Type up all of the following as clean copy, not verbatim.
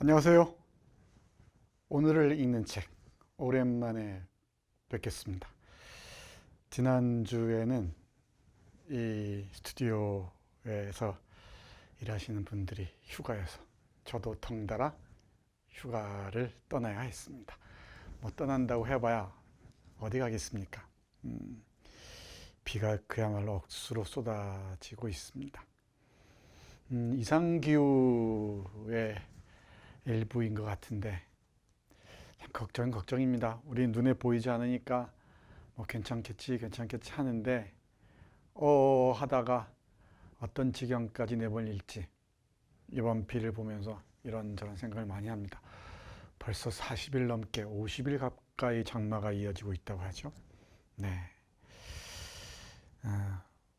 안녕하세요. 오늘을 읽는 책, 오랜만에 뵙겠습니다. 지난주에는 이 스튜디오에서 일하시는 분들이 휴가여서 저도 덩달아 휴가를 떠나야 했습니다. 뭐 떠난다고 해봐야 어디 가겠습니까? 비가 그야말로 억수로 쏟아지고 있습니다. 이상기후의 일부인 것 같은데 참 걱정입니다. 우리 눈에 보이지 않으니까 뭐 괜찮겠지 하는데 하다가 어떤 지경까지 내몰릴지 이번 비를 보면서 이런저런 생각을 많이 합니다. 벌써 40일 넘게 50일 가까이 장마가 이어지고 있다고 하죠. 네,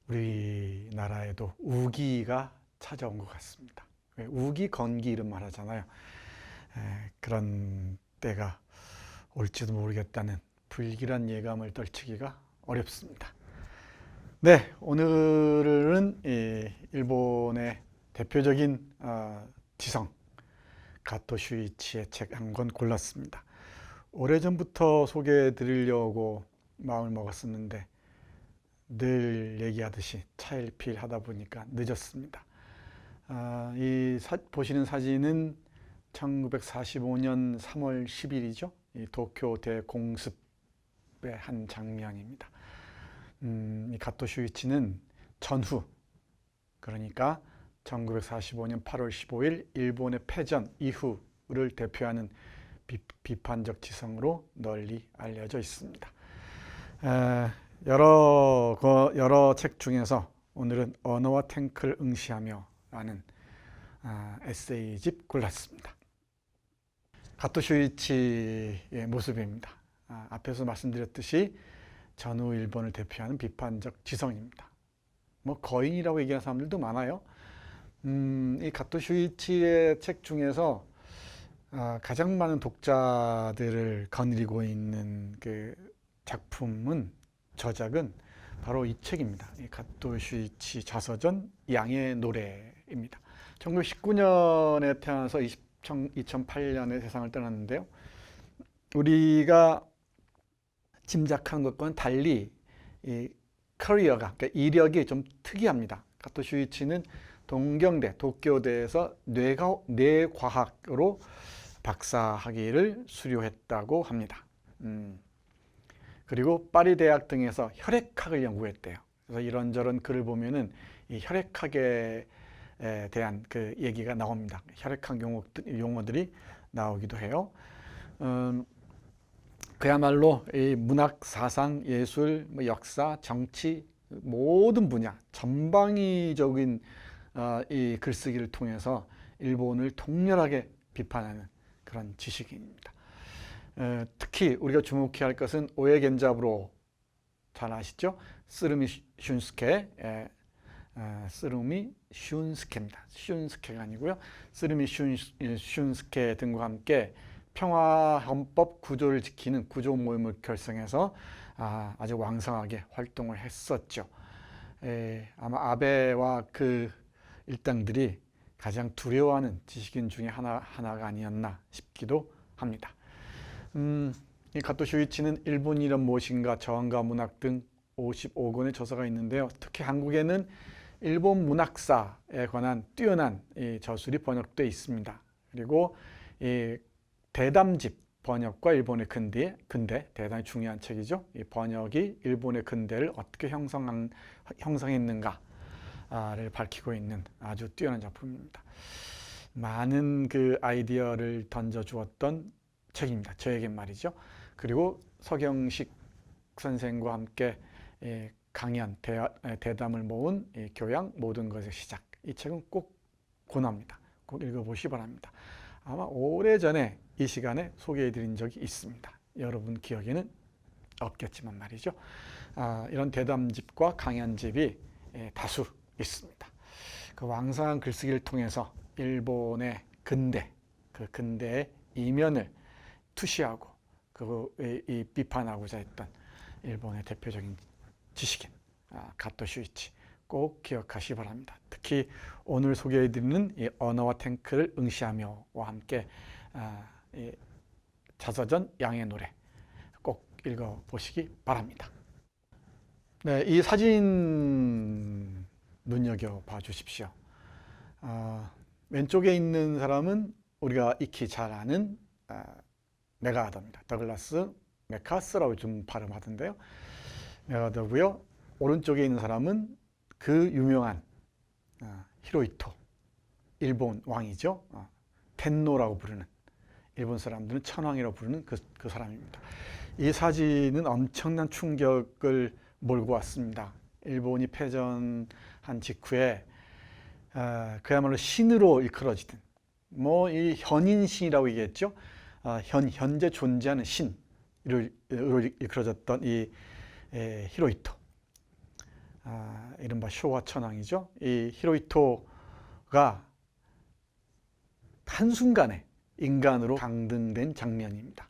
우리나라에도 우기가 찾아온 것 같습니다. 우기, 건기 이런 말 하잖아요. 그런 때가 올지도 모르겠다는 불길한 예감을 떨치기가 어렵습니다. 네, 오늘은 일본의 대표적인 지성 가토 슈이치의 책 한 권 골랐습니다. 오래전부터 소개해 드리려고 마음을 먹었었는데 늘 얘기하듯이 차일피일 하다 보니까 늦었습니다. 보시는 사진은 1945년 3월 10일이죠. 이 도쿄 대공습의 한 장면입니다. 이 가토 슈이치는 전후, 그러니까 1945년 8월 15일 일본의 패전 이후를 대표하는 비판적 지성으로 널리 알려져 있습니다. 여러 책 중에서 오늘은 언어와 탱크를 응시하며 라는 에세이집 골랐습니다. 가토 슈이치의 모습입니다. 앞에서 말씀드렸듯이 전후 일본을 대표하는 비판적 지성입니다. 뭐 거인이라고 얘기하는 사람들도 많아요. 이 가토 슈이치의 책 중에서 가장 많은 독자들을 거느리고 있는 그 저작은 바로 이 책입니다. 이 가토 슈이치 자서전 양의 노래입니다. 1919년에 태어나서 2008년에 세상을 떠났는데요. 우리가 짐작한 것과는 달리 이 커리어가, 그러니까 이력이 좀 특이합니다. 가토 슈이치는 동경대, 도쿄대에서 뇌과학으로 박사학위를 수료했다고 합니다. 그리고 파리 대학 등에서 혈액학을 연구했대요. 그래서 이런저런 글을 보면은 이 혈액학에 대한 그 얘기가 나옵니다. 혈액학 용어들이 나오기도 해요. 그야말로 이 문학, 사상, 예술, 역사, 정치 모든 분야 전방위적인 이 글쓰기를 통해서 일본을 통렬하게 비판하는 그런 지식인입니다. 특히 우리가 주목해야 할 것은 오에 겐자부로, 잘 아시죠? 쓰르미 슌스케입니다. 슌스케가 아니고요. 쓰르미 슌스케 등과 함께 평화헌법 구조를 지키는 구조 모임을 결성해서 아주 왕성하게 활동을 했었죠. 아마 아베와 그 일당들이 가장 두려워하는 지식인 중에 하나가 아니었나 싶기도 합니다. 이 가토 슈이치는 일본이란 무엇인가, 저항과 문학 등 55권의 저서가 있는데요. 특히 한국에는 일본 문학사에 관한 뛰어난 이 저술이 번역되어 있습니다. 그리고 이 대담집 번역과 일본의 근대 대단히 중요한 책이죠. 이 번역이 일본의 근대를 어떻게 형성했는가를 밝히고 있는 아주 뛰어난 작품입니다. 많은 그 아이디어를 던져주었던 책입니다. 저에겐 말이죠. 그리고 서경식 선생과 함께 강연, 대담을 모은 교양 모든 것의 시작. 이 책은 꼭 권합니다. 꼭 읽어보시기 바랍니다. 아마 오래전에 이 시간에 소개해드린 적이 있습니다. 여러분 기억에는 없겠지만 말이죠. 이런 대담집과 강연집이 다수 있습니다. 그 왕성한 글쓰기를 통해서 일본의 그 근대의 이면을 투시하고 이 비판하고자 했던 일본의 대표적인 지식인 가토 슈이치, 꼭 기억하시기 바랍니다. 특히 오늘 소개해드리는 이 언어와 탱크를 응시하며와 함께 이 자서전 양의 노래 꼭 읽어보시기 바랍니다. 네, 이 사진 눈여겨봐 주십시오. 왼쪽에 있는 사람은 우리가 익히 잘 아는 맥아더입니다. 더글라스 맥카스라고 좀 발음하던데요. 맥아더고요. 오른쪽에 있는 사람은 그 유명한 히로히토, 일본 왕이죠. 텐노라고 부르는, 일본 사람들은 천황이라고 부르는 그 사람입니다. 이 사진은 엄청난 충격을 몰고 왔습니다. 일본이 패전한 직후에 그야말로 신으로 일컬어지던, 뭐 이 현인신이라고 얘기했죠. 현재 존재하는 신으로 일컬어졌던 이 히로히토, 이른바 쇼와 천황이죠. 이 히로히토가 한순간에 인간으로 강등된 장면입니다.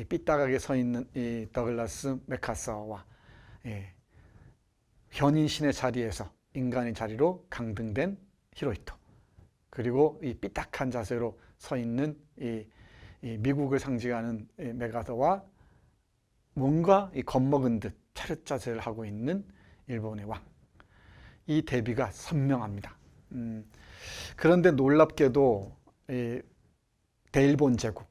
삐딱하게 서 있는 이 더글라스 맥카서와 현인신의 자리에서 인간의 자리로 강등된 히로히토, 그리고 이 삐딱한 자세로 서 있는 이 미국을 상징하는 맥아더와 뭔가 겁먹은 듯 차렷 자세를 하고 있는 일본의 왕. 이 대비가 선명합니다. 그런데 놀랍게도 대일본 제국,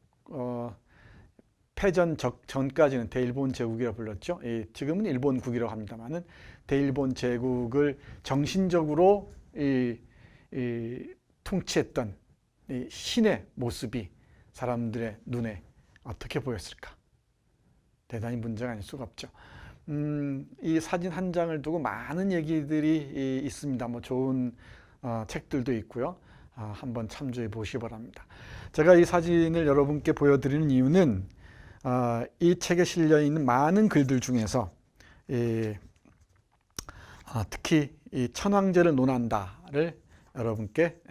패전 전까지는 대일본 제국이라고 불렀죠. 지금은 일본국이라고 합니다만은 대일본 제국을 정신적으로 통치했던 이 신의 모습이 사람들의 눈에 어떻게 보였을까? 대단히 문제가 아닐 수가 없죠. 이 사진 한 장을 두고 많은 얘기들이 있습니다. 뭐 좋은 책들도 있고요. 한번 참조해 보시기 바랍니다. 제가 이 사진을 여러분께 보여드리는 이유는 이 책에 실려 있는 많은 글들 중에서 특히 이 천황제를 논한다를 여러분께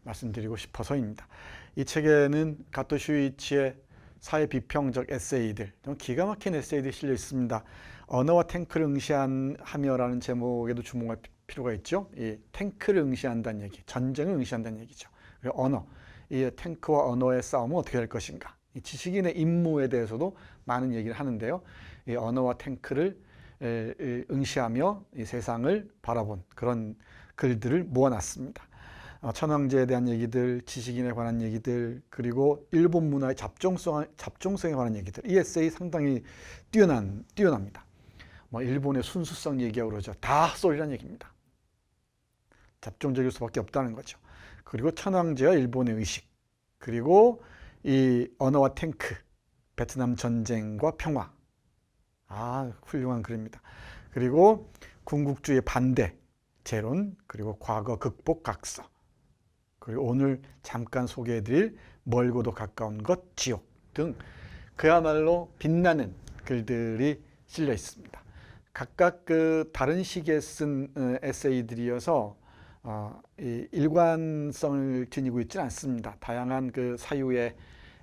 말씀드리고 싶어서입니다. 이 책에는 가토 슈이치의 사회 비평적 에세이들, 좀 기가 막힌 에세이들이 실려 있습니다. 언어와 탱크를 응시하며라는 제목에도 주목할 필요가 있죠. 이 탱크를 응시한다는 얘기, 전쟁을 응시한다는 얘기죠. 그리고 언어, 이 탱크와 언어의 싸움은 어떻게 될 것인가. 이 지식인의 임무에 대해서도 많은 얘기를 하는데요. 이 언어와 탱크를 응시하며 이 세상을 바라본 그런 글들을 모아놨습니다. 천황제에 대한 얘기들, 지식인에 관한 얘기들, 그리고 일본 문화의 잡종성에 관한 얘기들. 이 에세이 상당히 뛰어납니다. 뭐 일본의 순수성 얘기하고 그러죠. 다 헛소리란 얘기입니다. 잡종적일 수밖에 없다는 거죠. 그리고 천황제와 일본의 의식, 그리고 이 언어와 탱크, 베트남 전쟁과 평화. 훌륭한 글입니다. 그리고 궁극주의 반대, 재론, 그리고 과거 극복 각서, 그리고 오늘 잠깐 소개해드릴 멀고도 가까운 것, 지옥 등 그야말로 빛나는 글들이 실려 있습니다. 각각 그 다른 시기에 쓴 에세이들이어서 일관성을 지니고 있지는 않습니다. 다양한 그 사유의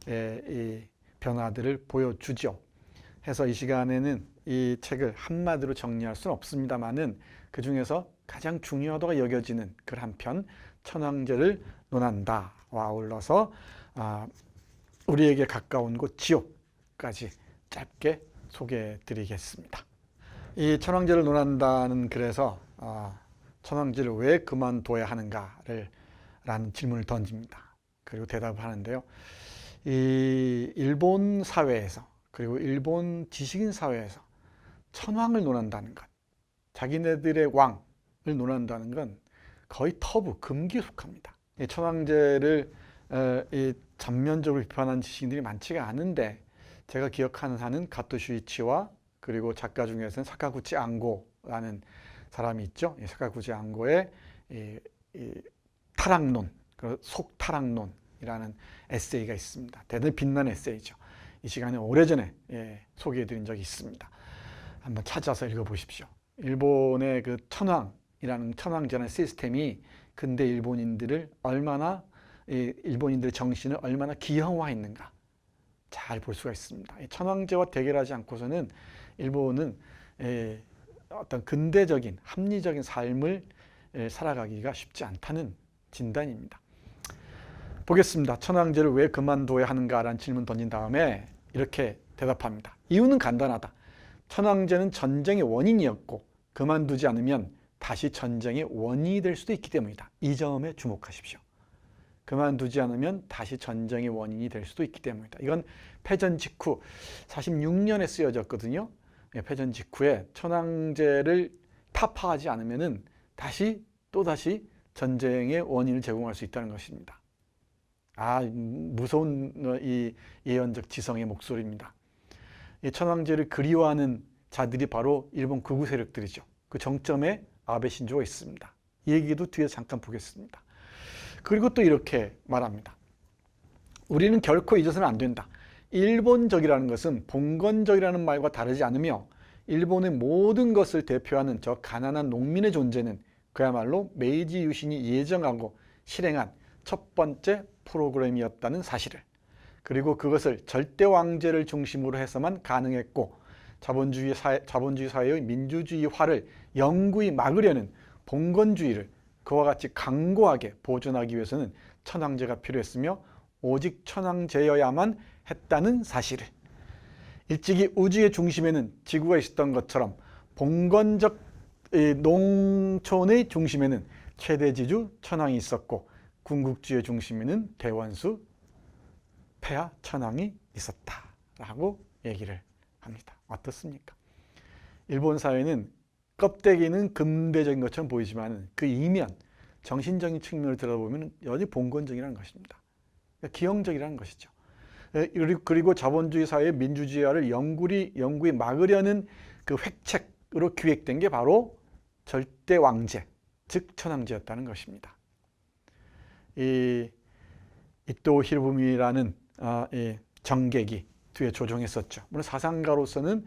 이 변화들을 보여주죠. 해서 이 시간에는 이 책을 한마디로 정리할 수는 없습니다만은 그 중에서 가장 중요하다고 여겨지는 글 한 편, 천황제를 논한다와 아울러서 우리에게 가까운 곳 지옥까지 짧게 소개해 드리겠습니다. 이 천황제를 논한다는 글에서 천황제를 왜 그만둬야 하는가를 라는 질문을 던집니다. 그리고 대답을 하는데요. 이 일본 사회에서, 그리고 일본 지식인 사회에서 천황을 논한다는 것, 자기네들의 왕을 논한다는 건 거의 터부, 금기에 속합니다. 이 천황제를 전면적으로 비판한 지식인들이 많지가 않은데, 제가 기억하는 한은 가토 슈이치와 그리고 작가 중에서는 사카구치 안고라는 사람이 있죠. 이 사카구치 안고의 타락론, 속타락론이라는 에세이가 있습니다. 대단히 빛나는 에세이죠. 이 시간에 오래전에 소개해드린 적이 있습니다. 한번 찾아서 읽어보십시오. 일본의 그 천황이라는 천황제라는 시스템이 근대 일본인들을 얼마나, 일본인들의 정신을 얼마나 기형화했는가 잘 볼 수가 있습니다. 천황제와 대결하지 않고서는 일본은 어떤 근대적인 합리적인 삶을 살아가기가 쉽지 않다는 진단입니다. 보겠습니다. 천황제를 왜 그만둬야 하는가라는 질문 던진 다음에 이렇게 대답합니다. 이유는 간단하다. 천황제는 전쟁의 원인이었고 그만두지 않으면 다시 전쟁의 원인이 될 수도 있기 때문이다. 이 점에 주목하십시오. 그만두지 않으면 다시 전쟁의 원인이 될 수도 있기 때문이다. 이건 패전 직후 46년에 쓰여졌거든요. 패전 직후에 천황제를 타파하지 않으면 또다시 전쟁의 원인을 제공할 수 있다는 것입니다. 무서운 이 예언적 지성의 목소리입니다. 이 천황제를 그리워하는 자들이 바로 일본 극우 세력들이죠. 그 정점에 아베 신조가 있습니다. 이 얘기도 뒤에서 잠깐 보겠습니다. 그리고 또 이렇게 말합니다. 우리는 결코 잊어서는 안 된다. 일본적이라는 것은 봉건적이라는 말과 다르지 않으며 일본의 모든 것을 대표하는 저 가난한 농민의 존재는 그야말로 메이지 유신이 예정하고 실행한 첫 번째 프로그램이었다는 사실을, 그리고 그것을 절대 왕제를 중심으로 해서만 가능했고 자본주의 사회의 민주주의화를 영구히 막으려는 봉건주의를 그와 같이 강고하게 보존하기 위해서는 천황제가 필요했으며 오직 천황제여야만 했다는 사실을, 일찍이 우주의 중심에는 지구가 있었던 것처럼 봉건적 농촌의 중심에는 최대 지주 천황이 있었고 궁극주의 중심에는 대원수 폐하 천황이 있었다라고 얘기를 합니다. 어떻습니까? 일본 사회는 껍데기는 근대적인 것처럼 보이지만 그 이면 정신적인 측면을 들어보면 여전히 봉건적이라는 것입니다. 기형적이라는 것이죠. 그리고 자본주의 사회의 민주주의화를 영구히 막으려는 그 획책으로 기획된 게 바로 절대 왕제, 즉 천황제였다는 것입니다. 이 이토 히로부미라는 정객이 뒤에 조종했었죠. 물론 사상가로서는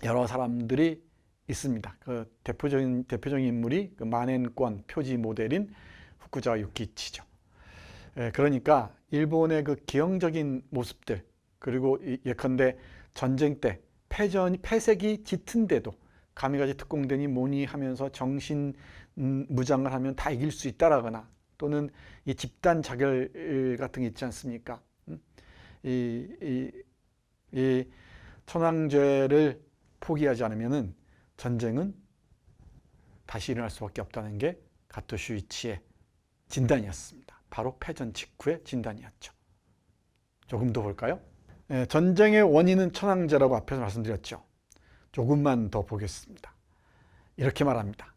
여러 사람들이 있습니다. 그 대표적인 인물이 그 만엔권 표지 모델인 후쿠자와 유키이치죠. 그러니까 일본의 그 기형적인 모습들, 그리고 예컨대 전쟁 때 패색이 짙은데도 가미가지 특공대니 뭐니 하면서 정신 무장을 하면 다 이길 수 있다라거나, 또는 이 집단 자결 같은 게 있지 않습니까? 이 천황제를 포기하지 않으면은 전쟁은 다시 일어날 수밖에 없다는 게 가토 슈이치의 진단이었습니다. 바로 패전 직후의 진단이었죠. 조금 더 볼까요? 전쟁의 원인은 천황제라고 앞에서 말씀드렸죠. 조금만 더 보겠습니다. 이렇게 말합니다.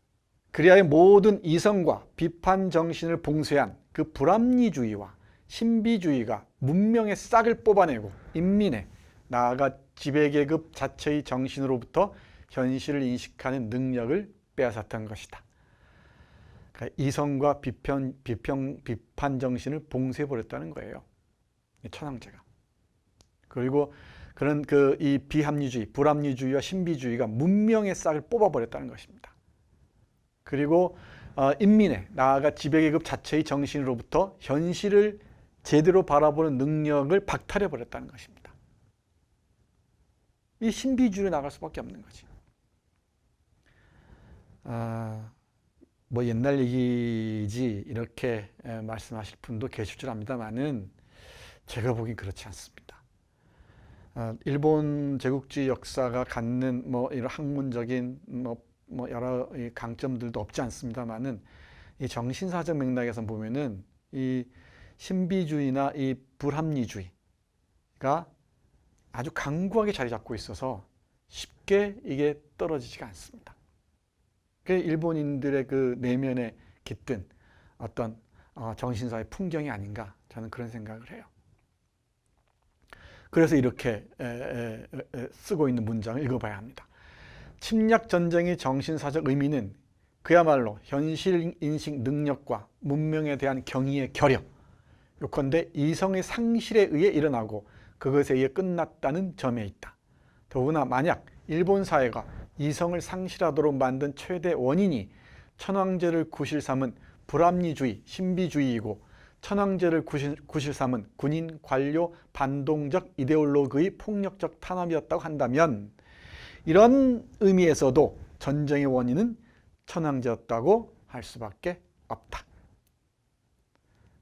그리하여 모든 이성과 비판 정신을 봉쇄한 그 불합리주의와 신비주의가 문명의 싹을 뽑아내고 인민의, 나아가 지배계급 자체의 정신으로부터 현실을 인식하는 능력을 빼앗았던 것이다. 그러니까 이성과 비판 정신을 봉쇄해버렸다는 거예요. 천황제가. 그리고 그런 이 비합리주의, 불합리주의와 신비주의가 문명의 싹을 뽑아버렸다는 것입니다. 그리고 인민의, 나아가 지배계급 자체의 정신으로부터 현실을 제대로 바라보는 능력을 박탈해버렸다는 것입니다. 이 신비주의로 나갈 수밖에 없는 거지. 뭐 옛날 얘기지 이렇게 말씀하실 분도 계실 줄 압니다만은 제가 보기엔 그렇지 않습니다. 일본 제국주의 역사가 갖는 뭐 이런 학문적인 뭐 여러 강점들도 없지 않습니다만은 이 정신사적 맥락에서 보면은 이 신비주의나 이 불합리주의가 아주 강구하게 자리 잡고 있어서 쉽게 이게 떨어지지가 않습니다. 그게 일본인들의 그 내면에 깃든 어떤 정신사의 풍경이 아닌가, 저는 그런 생각을 해요. 그래서 이렇게 쓰고 있는 문장을 읽어봐야 합니다. 침략 전쟁의 정신사적 의미는 그야말로 현실 인식 능력과 문명에 대한 경의의 결여, 요컨대 이성의 상실에 의해 일어나고 그것에 의해 끝났다는 점에 있다. 더구나 만약 일본 사회가 이성을 상실하도록 만든 최대 원인이 천황제를 구실 삼은 불합리주의, 신비주의이고 천황제를 구실 삼은 군인, 관료, 반동적 이데올로그의 폭력적 탄압이었다고 한다면 이런 의미에서도 전쟁의 원인은 천황제였다고 할 수밖에 없다.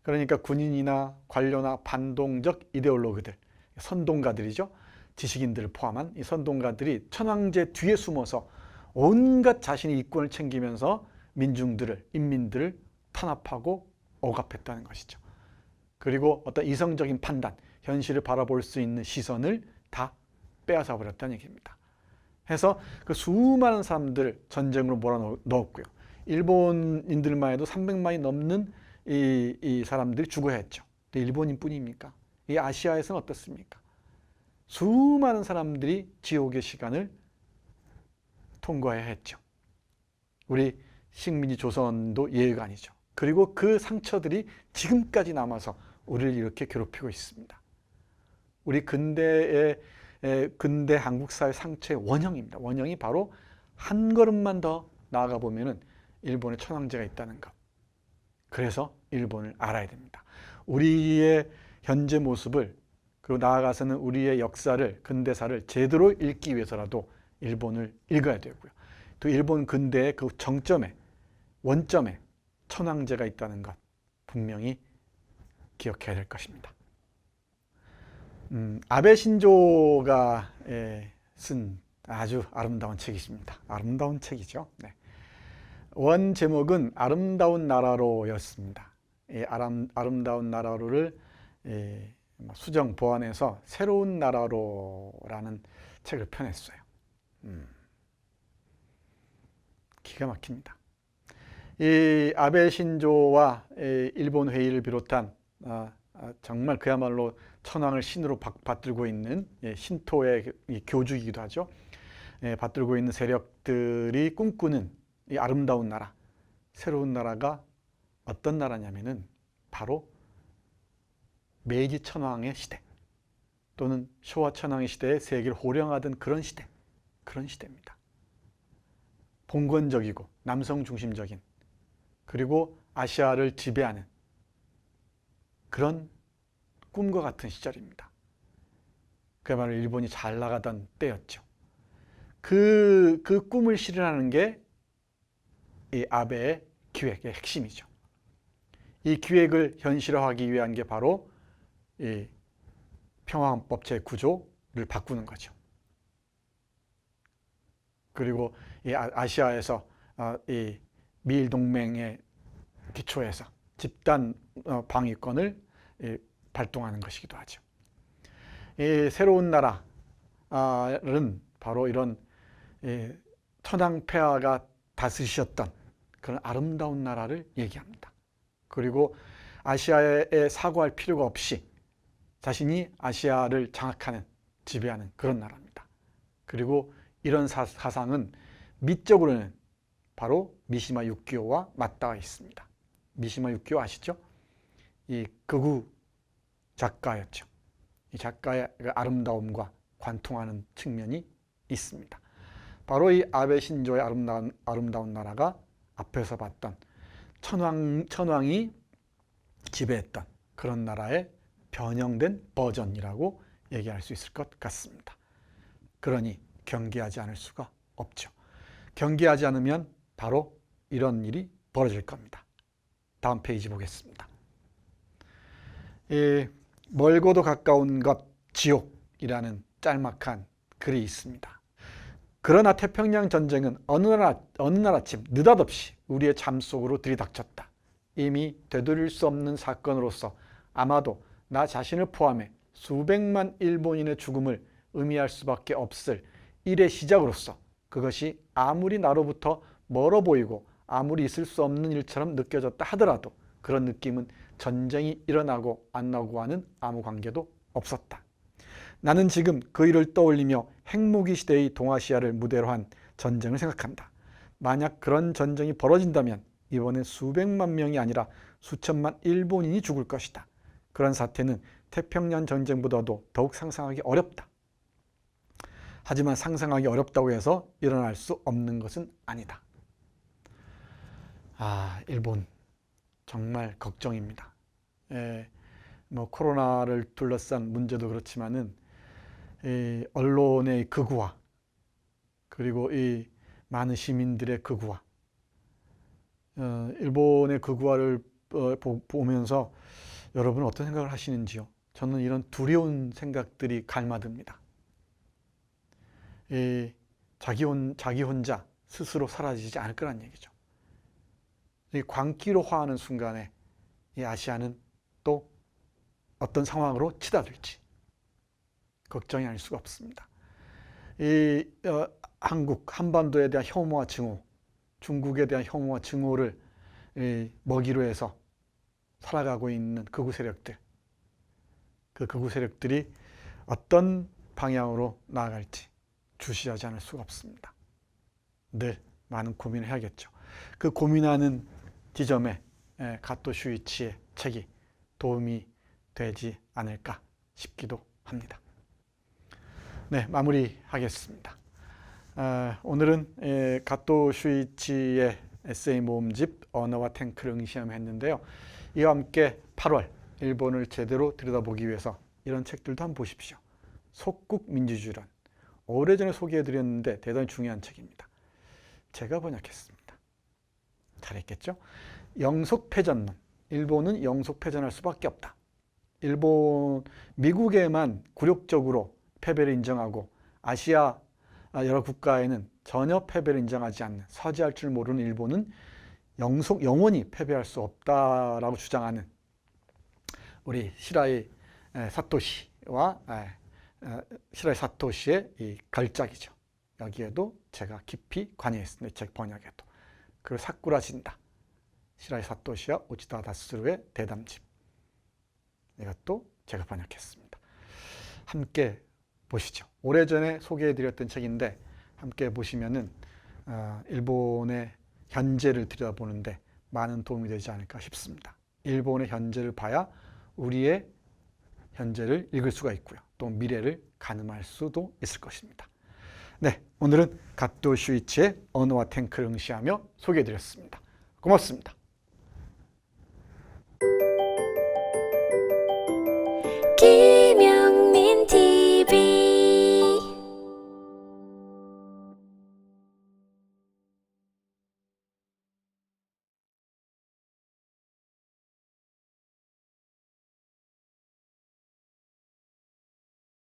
그러니까 군인이나 관료나 반동적 이데올로그들, 선동가들이죠. 지식인들을 포함한 이 선동가들이 천황제 뒤에 숨어서 온갖 자신의 이권을 챙기면서 인민들을 탄압하고 억압했다는 것이죠. 그리고 어떤 이성적인 판단, 현실을 바라볼 수 있는 시선을 다 빼앗아 버렸다는 얘기입니다. 해서 그 수많은 사람들을 전쟁으로 몰아넣었고요. 일본인들만 해도 300만이 넘는 이 사람들이 죽어야 했죠. 근데 일본인 뿐입니까? 이 아시아에서는 어떻습니까? 수많은 사람들이 지옥의 시간을 통과해야 했죠. 우리 식민지 조선도 예외가 아니죠. 그리고 그 상처들이 지금까지 남아서 우리를 이렇게 괴롭히고 있습니다. 우리 근대 한국 사회 상처의 원형입니다. 원형이 바로 한 걸음만 더 나아가 보면은 일본의 천황제가 있다는 것. 그래서 일본을 알아야 됩니다. 우리의 현재 모습을, 그리고 나아가서는 우리의 역사를, 근대사를 제대로 읽기 위해서라도 일본을 읽어야 되고요. 또 일본 근대의 그 정점에, 원점에 천황제가 있다는 것 분명히 기억해야 될 것입니다. 아베 신조가 쓴 아주 아름다운 책이십니다. 아름다운 책이죠. 네. 원 제목은 아름다운 나라로였습니다. 이 아름다운 나라로를 수정 보완해서 새로운 나라로라는 책을 펴냈어요. 기가 막힙니다. 이 아베 신조와 일본 회의를 비롯한 정말 그야말로 천황을 신으로 받들고 있는 신토의 교주이기도 하죠. 받들고 있는 세력들이 꿈꾸는 이 아름다운 나라, 새로운 나라가 어떤 나라냐면은 바로 메이지 천황의 시대 또는 쇼와 천황의 시대에 세계를 호령하던 그런 시대입니다. 봉건적이고 남성 중심적인, 그리고 아시아를 지배하는 그런 꿈과 같은 시절입니다. 그야말로 일본이 잘 나가던 때였죠. 그 꿈을 실현하는 게 이 아베의 기획의 핵심이죠. 이 기획을 현실화하기 위한 게 바로 이 평화헌법 제9조를 바꾸는 거죠. 그리고 이 아시아에서 이 미일 동맹의 기초에서 집단 방위권을 발동하는 것이기도 하죠. 이 새로운 나라는 바로 이런 천황 폐하가 다스리셨던 그런 아름다운 나라를 얘기합니다. 그리고 아시아에 사고할 필요가 없이 자신이 아시아를 장악하는, 지배하는 그런 나라입니다. 그리고 이런 사상은 미적으로는 바로 미시마 유키오와 맞닿아 있습니다. 미시마 유키오 아시죠? 이 극우 작가였죠. 이 작가의 아름다움과 관통하는 측면이 있습니다. 바로 이 아베 신조의 아름다운 나라가 앞에서 봤던 천황이 지배했던 그런 나라의 변형된 버전이라고 얘기할 수 있을 것 같습니다. 그러니 경계하지 않을 수가 없죠. 경계하지 않으면 바로 이런 일이 벌어질 겁니다. 다음 페이지 보겠습니다. 멀고도 가까운 것 지옥이라는 짤막한 글이 있습니다. 그러나 태평양 전쟁은 어느 날 아침 느닷없이 우리의 잠 속으로 들이닥쳤다. 이미 되돌릴 수 없는 사건으로서 아마도 나 자신을 포함해 수백만 일본인의 죽음을 의미할 수밖에 없을 일의 시작으로서 그것이 아무리 나로부터 멀어 보이고 아무리 있을 수 없는 일처럼 느껴졌다 하더라도 그런 느낌은 전쟁이 일어나고 안 나고와는 아무 관계도 없었다. 나는 지금 그 일을 떠올리며 핵무기 시대의 동아시아를 무대로 한 전쟁을 생각한다. 만약 그런 전쟁이 벌어진다면 이번엔 수백만 명이 아니라 수천만 일본인이 죽을 것이다. 그런 사태는 태평양 전쟁보다도 더욱 상상하기 어렵다. 하지만 상상하기 어렵다고 해서 일어날 수 없는 것은 아니다. 일본 정말 걱정입니다. 코로나를 둘러싼 문제도 그렇지만은 언론의 극우화, 그리고 이 많은 시민들의 극우화, 일본의 극우화를 보면서 여러분은 어떤 생각을 하시는지요? 저는 이런 두려운 생각들이 갈마듭니다. 자기 혼자 스스로 사라지지 않을 거란 얘기죠. 이 광기로 화하는 순간에 이 아시아는 또 어떤 상황으로 치닫을지 걱정이 아닐 수가 없습니다. 한국, 한반도에 대한 혐오와 증오, 중국에 대한 혐오와 증오를 먹이로 해서 살아가고 있는 극우 세력들, 그 극우 세력들이 어떤 방향으로 나아갈지 주시하지 않을 수가 없습니다. 늘 많은 고민을 해야겠죠. 그 고민하는 지점에 가토 슈이치의 책이 도움이 되지 않을까 싶기도 합니다. 네, 마무리하겠습니다. 오늘은 가토 슈이치의 에세이 모음집 언어와 탱크를 응시하였는데요. 이와 함께 8월 일본을 제대로 들여다보기 위해서 이런 책들도 한번 보십시오. 속국 민주주의론, 오래전에 소개해드렸는데 대단히 중요한 책입니다. 제가 번역했습니다. 잘했겠죠? 영속패전론, 일본은 영속패전할 수밖에 없다. 미국에만 굴욕적으로 패배를 인정하고 아시아 여러 국가에는 전혀 패배를 인정하지 않는, 서지할 줄 모르는 일본은 영원히 패배할 수 없다라고 주장하는 우리 시라이 사토시의 이 걸작이죠. 여기에도 제가 깊이 관여했습니다. 책 번역에도. 그리고 사쿠라 진다, 시라이 사토시와 우치다 다스루의 대담집, 이것도 제가 번역했습니다. 함께 보시죠. 오래전에 소개해드렸던 책인데 함께 보시면은 일본의 현재를 들여다보는데 많은 도움이 되지 않을까 싶습니다. 일본의 현재를 봐야 우리의 현재를 읽을 수가 있고요. 또 미래를 가늠할 수도 있을 것입니다. 네, 오늘은 가토 슈이치의 언어와 탱크를 응시하며 소개해드렸습니다. 고맙습니다. 기